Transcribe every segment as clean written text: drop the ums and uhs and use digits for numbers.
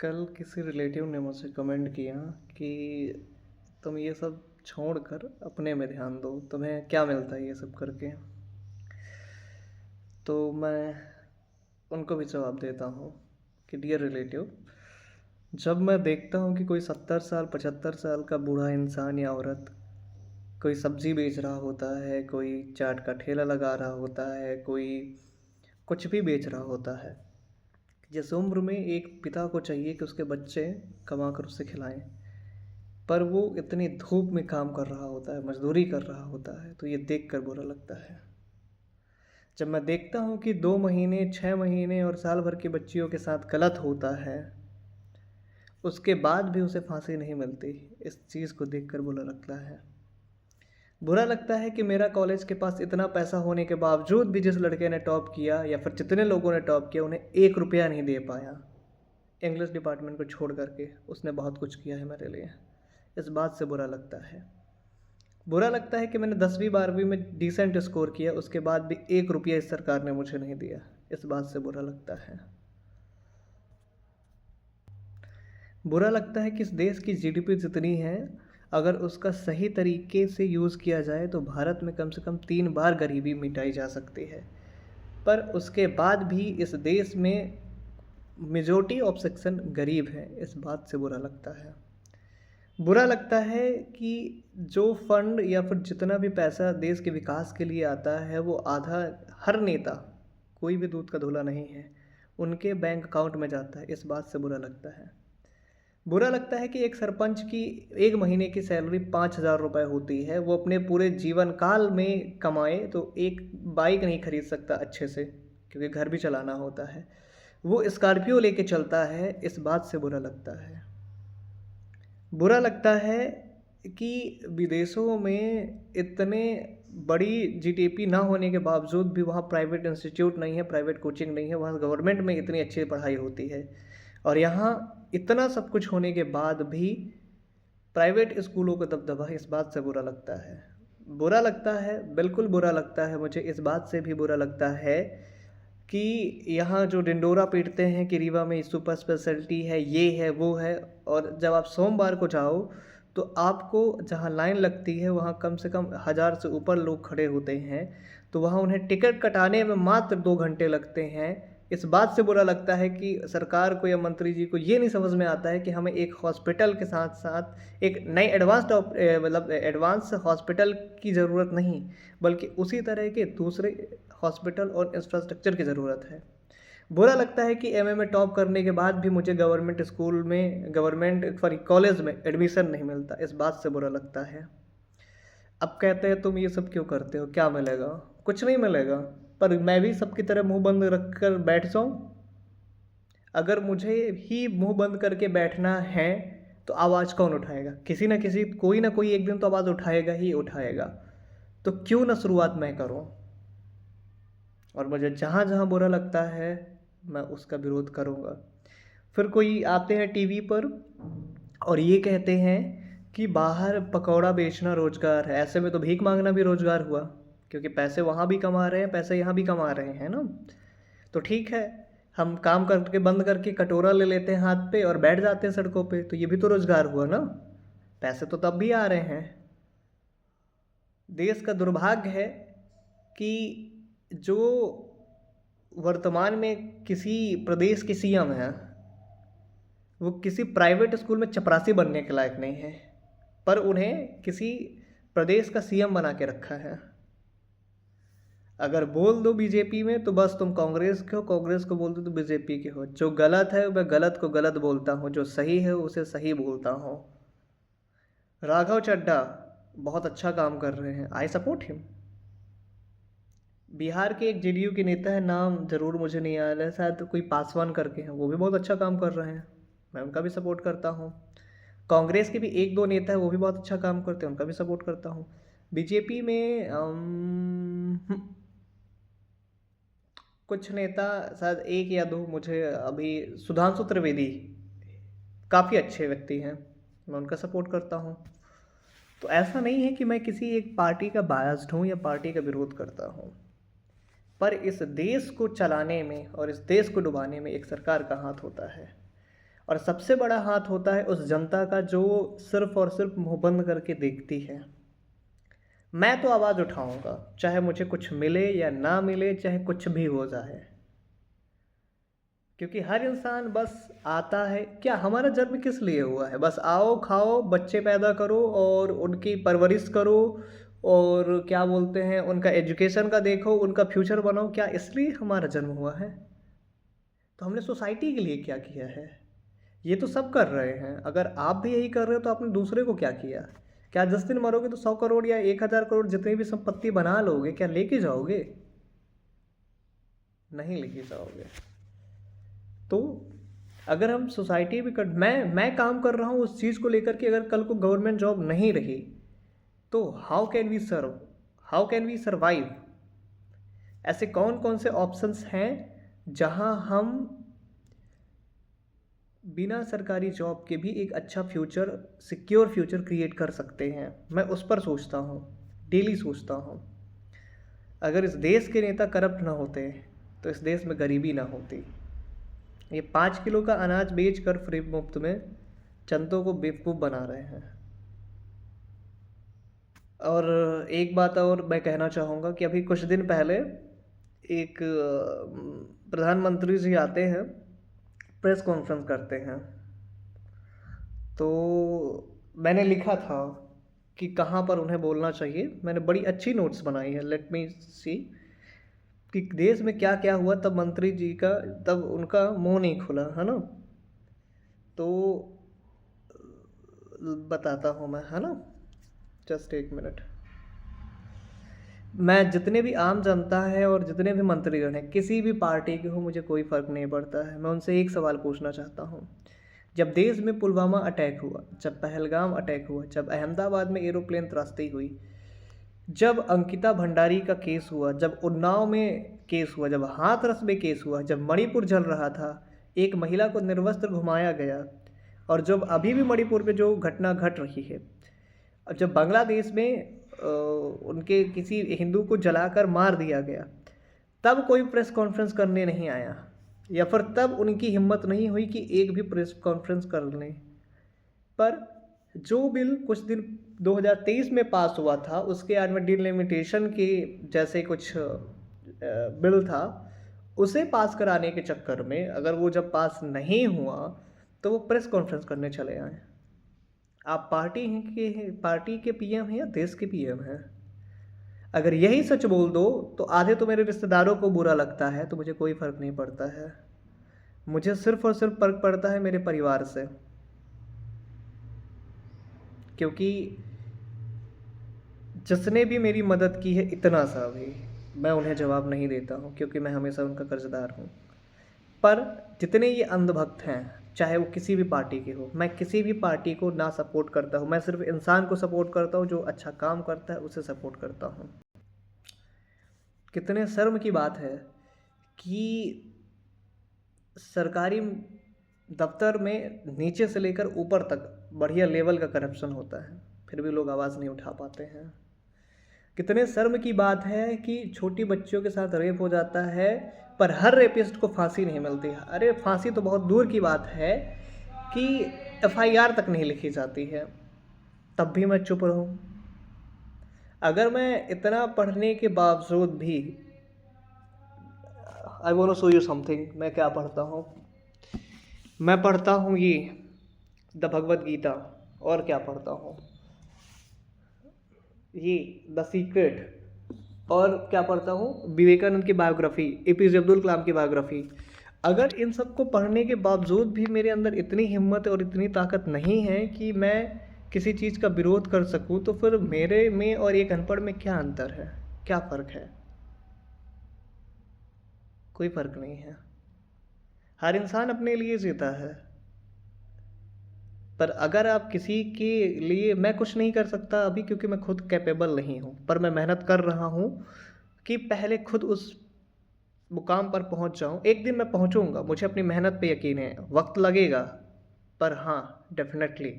कल किसी रिलेटिव ने मुझसे कमेंट किया कि तुम ये सब छोड़कर अपने में ध्यान दो, तुम्हें क्या मिलता है ये सब करके। तो मैं उनको भी जवाब देता हूँ कि डियर रिलेटिव, जब मैं देखता हूँ कि कोई 70 साल 75 साल का बूढ़ा इंसान या औरत कोई सब्जी बेच रहा होता है, कोई चाट का ठेला लगा रहा होता है, कोई कुछ भी बेच रहा होता है, जिस उम्र में एक पिता को चाहिए कि उसके बच्चे कमा कर उसे खिलाएं, पर वो इतनी धूप में काम कर रहा होता है, मजदूरी कर रहा होता है, तो ये देख कर बुरा लगता है। जब मैं देखता हूँ कि 2 महीने 6 महीने और साल भर की बच्चियों के साथ गलत होता है, उसके बाद भी उसे फांसी नहीं मिलती, इस चीज़ को देख कर बुरा लगता है। बुरा लगता है कि मेरा कॉलेज के पास इतना पैसा होने के बावजूद भी जिस लड़के ने टॉप किया या फिर जितने लोगों ने टॉप किया, उन्हें 1 रुपया नहीं दे पाया। इंग्लिश डिपार्टमेंट को छोड़ करके उसने बहुत कुछ किया है मेरे लिए। इस बात से बुरा लगता है। बुरा लगता है कि मैंने 10वीं 12वीं में डिसेंट स्कोर किया, उसके बाद भी 1 रुपया इस सरकार ने मुझे नहीं दिया। इस बात से बुरा लगता है। बुरा लगता है कि इस देश की जीडीपी जितनी है, अगर उसका सही तरीके से यूज़ किया जाए तो भारत में कम से कम 3 बार गरीबी मिटाई जा सकती है। पर उसके बाद भी इस देश में मेजॉरिटी ऑफ सेक्शन गरीब हैं। इस बात से बुरा लगता है। बुरा लगता है कि जो फंड या फिर जितना भी पैसा देश के विकास के लिए आता है, वो आधा हर नेता, कोई भी दूध का धुला नहीं है, उनके बैंक अकाउंट में जाता है। इस बात से बुरा लगता है। बुरा लगता है कि एक सरपंच की 1 महीने की सैलरी 5,000 रुपये होती है, वो अपने पूरे जीवन काल में कमाए तो एक बाइक नहीं खरीद सकता अच्छे से, क्योंकि घर भी चलाना होता है। वो स्कॉर्पियो लेके चलता है। इस बात से बुरा लगता है। बुरा लगता है कि विदेशों में इतने बड़ी जीडीपी ना होने के बावजूद भी वहाँ प्राइवेट इंस्टीट्यूट नहीं है, प्राइवेट कोचिंग नहीं है, वहाँ गवर्नमेंट में इतनी अच्छी पढ़ाई होती है, और यहाँ इतना सब कुछ होने के बाद भी प्राइवेट स्कूलों का दबदबा है। इस बात से बुरा लगता है। बुरा लगता है, बिल्कुल बुरा लगता है। मुझे इस बात से भी बुरा लगता है कि यहाँ जो डिंडोरा पीटते हैं कि रीवा में सुपर स्पेशलिटी है, ये है, वो है, और जब आप सोमवार को जाओ तो आपको जहाँ लाइन लगती है वहाँ कम से कम 1000 से ऊपर लोग खड़े होते हैं, तो वहाँ उन्हें टिकट कटाने में मात्र 2 घंटे लगते हैं। इस बात से बुरा लगता है कि सरकार को या मंत्री जी को ये नहीं समझ में आता है कि हमें एक हॉस्पिटल के साथ साथ एक नई एडवांस हॉस्पिटल की ज़रूरत नहीं, बल्कि उसी तरह के दूसरे हॉस्पिटल और इंफ्रास्ट्रक्चर की ज़रूरत है। बुरा लगता है कि एमए में टॉप करने के बाद भी मुझे गवर्नमेंट कॉलेज में एडमिशन नहीं मिलता। इस बात से बुरा लगता है। अब कहते हैं तुम ये सब क्यों करते हो, क्या मिलेगा? कुछ नहीं मिलेगा। पर मैं भी सबकी तरह मुंह बंद रख कर बैठ जाऊँ? अगर मुझे ही मुंह बंद करके बैठना है तो आवाज़ कौन उठाएगा? किसी ना किसी, कोई ना कोई एक दिन तो आवाज़ उठाएगा ही उठाएगा। तो क्यों ना शुरुआत मैं करूँ? और मुझे जहाँ जहाँ बुरा लगता है मैं उसका विरोध करूँगा। फिर कोई आते हैं टीवी पर और ये कहते हैं कि बाहर पकौड़ा बेचना रोजगार है। ऐसे में तो भीख मांगना भी रोजगार हुआ, क्योंकि पैसे वहाँ भी कमा रहे हैं, पैसे यहाँ भी कमा रहे हैं ना। तो ठीक है, हम काम करके बंद करके कटोरा ले लेते हैं हाथ पे और बैठ जाते हैं सड़कों पे, तो ये भी तो रोजगार हुआ ना। पैसे तो तब भी आ रहे हैं। देश का दुर्भाग्य है कि जो वर्तमान में किसी प्रदेश के सीएम हैं, वो किसी प्राइवेट स्कूल में चपरासी बनने के लायक नहीं है, पर उन्हें किसी प्रदेश का सीएम बना के रखा है। अगर बोल दो बीजेपी में तो बस तुम कांग्रेस के हो, कांग्रेस को बोल दो तो बीजेपी के हो। जो गलत है मैं गलत को गलत बोलता हूँ, जो सही है उसे सही बोलता हूँ। राघव चड्ढा बहुत अच्छा काम कर रहे हैं, आई सपोर्ट हिम। बिहार के एक जेडीयू के नेता है, नाम जरूर मुझे नहीं आ रहा है, शायद कोई पासवान करके हैं, वो भी बहुत अच्छा काम कर रहे हैं, मैं उनका भी सपोर्ट करता हूँ। कांग्रेस के भी एक दो नेता है, वो भी बहुत अच्छा काम करते हैं, उनका भी सपोर्ट करता हूँ। बीजेपी में कुछ नेता, शायद एक या दो, मुझे अभी सुधांशु त्रिवेदी काफ़ी अच्छे व्यक्ति हैं, मैं उनका सपोर्ट करता हूँ। तो ऐसा नहीं है कि मैं किसी एक पार्टी का बायस्ड हूँ या पार्टी का विरोध करता हूँ, पर इस देश को चलाने में और इस देश को डुबाने में एक सरकार का हाथ होता है। और सबसे बड़ा हाथ होता है उस जनता का जो सिर्फ और सिर्फ मुंह बंद करके देखती है। मैं तो आवाज़ उठाऊंगा, चाहे मुझे कुछ मिले या ना मिले, चाहे कुछ भी हो जाए, क्योंकि हर इंसान बस आता है। क्या हमारा जन्म किस लिए हुआ है? बस आओ, खाओ, बच्चे पैदा करो और उनकी परवरिश करो, और क्या बोलते हैं, उनका एजुकेशन का देखो, उनका फ्यूचर बनाओ। क्या इसलिए हमारा जन्म हुआ है? तो हमने सोसाइटी के लिए क्या किया है? ये तो सब कर रहे हैं। अगर आप भी यही कर रहे हो तो आपने दूसरे को क्या किया? क्या 10 दिन मरोगे तो 100 करोड़ या 1000 करोड़ जितनी भी संपत्ति बना लोगे, क्या लेके जाओगे? नहीं लेके जाओगे। तो अगर हम सोसाइटी भी कर, मैं काम कर रहा हूँ उस चीज़ को लेकर के, अगर कल को गवर्नमेंट जॉब नहीं रही तो how can we serve, how can we survive? ऐसे कौन कौन से ऑप्शंस हैं जहां हम बिना सरकारी जॉब के भी एक अच्छा फ्यूचर, सिक्योर फ्यूचर क्रिएट कर सकते हैं? मैं उस पर सोचता हूँ, डेली सोचता हूँ। अगर इस देश के नेता करप्ट ना होते तो इस देश में गरीबी ना होती। ये 5 किलो का अनाज बेच कर फ्री मुफ्त में जनता को बेवकूफ़ बना रहे हैं। और एक बात और मैं कहना चाहूँगा कि अभी कुछ दिन पहले एक प्रधानमंत्री जी आते हैं, प्रेस कॉन्फ्रेंस करते हैं, तो मैंने लिखा था कि कहाँ पर उन्हें बोलना चाहिए। मैंने बड़ी अच्छी नोट्स बनाई है, लेट मी सी, कि देश में क्या क्या हुआ तब मंत्री जी का, तब उनका मुंह नहीं खुला, है ना? तो बताता हूँ मैं, है ना? जस्ट एक मिनट। मैं जितने भी आम जनता है और जितने भी मंत्रीगण हैं, किसी भी पार्टी के हो, मुझे कोई फ़र्क नहीं पड़ता है। मैं उनसे एक सवाल पूछना चाहता हूँ। जब देश में पुलवामा अटैक हुआ, जब पहलगाम अटैक हुआ, जब अहमदाबाद में एरोप्लेन त्रासदी हुई, जब अंकिता भंडारी का केस हुआ, जब उन्नाव में केस हुआ, जब हाथरस में केस हुआ, जब मणिपुर जल रहा था, एक महिला को निर्वस्त्र घुमाया गया, और जब अभी भी मणिपुर में जो घटना घट रही है, जब बांग्लादेश में उनके किसी हिंदू को जलाकर मार दिया गया, तब कोई प्रेस कॉन्फ्रेंस करने नहीं आया, या फिर तब उनकी हिम्मत नहीं हुई कि एक भी प्रेस कॉन्फ्रेंस कर लें। पर जो बिल कुछ दिन 2023 में पास हुआ था, उसके आज में डिलिमिटेशन के जैसे कुछ बिल था, उसे पास कराने के चक्कर में, अगर वो जब पास नहीं हुआ तो वो प्रेस कॉन्फ्रेंस करने चले आए। आप पार्टी के पीएम हैं या देश के पीएम हैं? अगर यही सच बोल दो तो आधे तो मेरे रिश्तेदारों को बुरा लगता है, तो मुझे कोई फ़र्क नहीं पड़ता है। मुझे सिर्फ और सिर्फ फ़र्क पड़ता है मेरे परिवार से, क्योंकि जिसने भी मेरी मदद की है, इतना सा भी मैं उन्हें जवाब नहीं देता हूँ, क्योंकि मैं हमेशा उनका कर्जदार हूँ। पर जितने ये अंधभक्त हैं, चाहे वो किसी भी पार्टी के हो, मैं किसी भी पार्टी को ना सपोर्ट करता हूँ। मैं सिर्फ इंसान को सपोर्ट करता हूँ, जो अच्छा काम करता है उसे सपोर्ट करता हूँ। कितने शर्म की बात है कि सरकारी दफ्तर में नीचे से लेकर ऊपर तक बढ़िया लेवल का करप्शन होता है, फिर भी लोग आवाज़ नहीं उठा पाते हैं। कितने शर्म की बात है कि छोटी बच्चियों के साथ रेप हो जाता है, पर हर रेपिस्ट को फांसी नहीं मिलती। अरे फांसी तो बहुत दूर की बात है कि एफआईआर तक नहीं लिखी जाती है, तब भी मैं चुप रहूं। अगर मैं इतना पढ़ने के बावजूद भी, I want to show you something, मैं क्या पढ़ता हूँ। मैं पढ़ता हूँ ये द भगवद गीता, और क्या पढ़ता हूँ, ये द सीक्रेट, और क्या पढ़ता हूँ, विवेकानंद की बायोग्राफी, एपीजे अब्दुल कलाम की बायोग्राफी। अगर इन सब को पढ़ने के बावजूद भी मेरे अंदर इतनी हिम्मत और इतनी ताकत नहीं है कि मैं किसी चीज़ का विरोध कर सकूँ, तो फिर मेरे में और एक अनपढ़ में क्या अंतर है, क्या फ़र्क है? कोई फ़र्क नहीं है। हर इंसान अपने लिए जीता है। पर अगर आप किसी के लिए, मैं कुछ नहीं कर सकता अभी क्योंकि मैं खुद कैपेबल नहीं हूँ, पर मैं मेहनत कर रहा हूँ कि पहले खुद उस मुकाम पर पहुँच जाऊँ। एक दिन मैं पहुँचूँगा, मुझे अपनी मेहनत पे यकीन है, वक्त लगेगा, पर हाँ, definitely,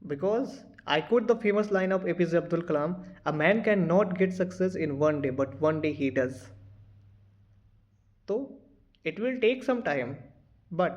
because I quote the famous line of APJ Abdul Kalam, a man can not get success in one day, but one day he does. तो it will take some time, but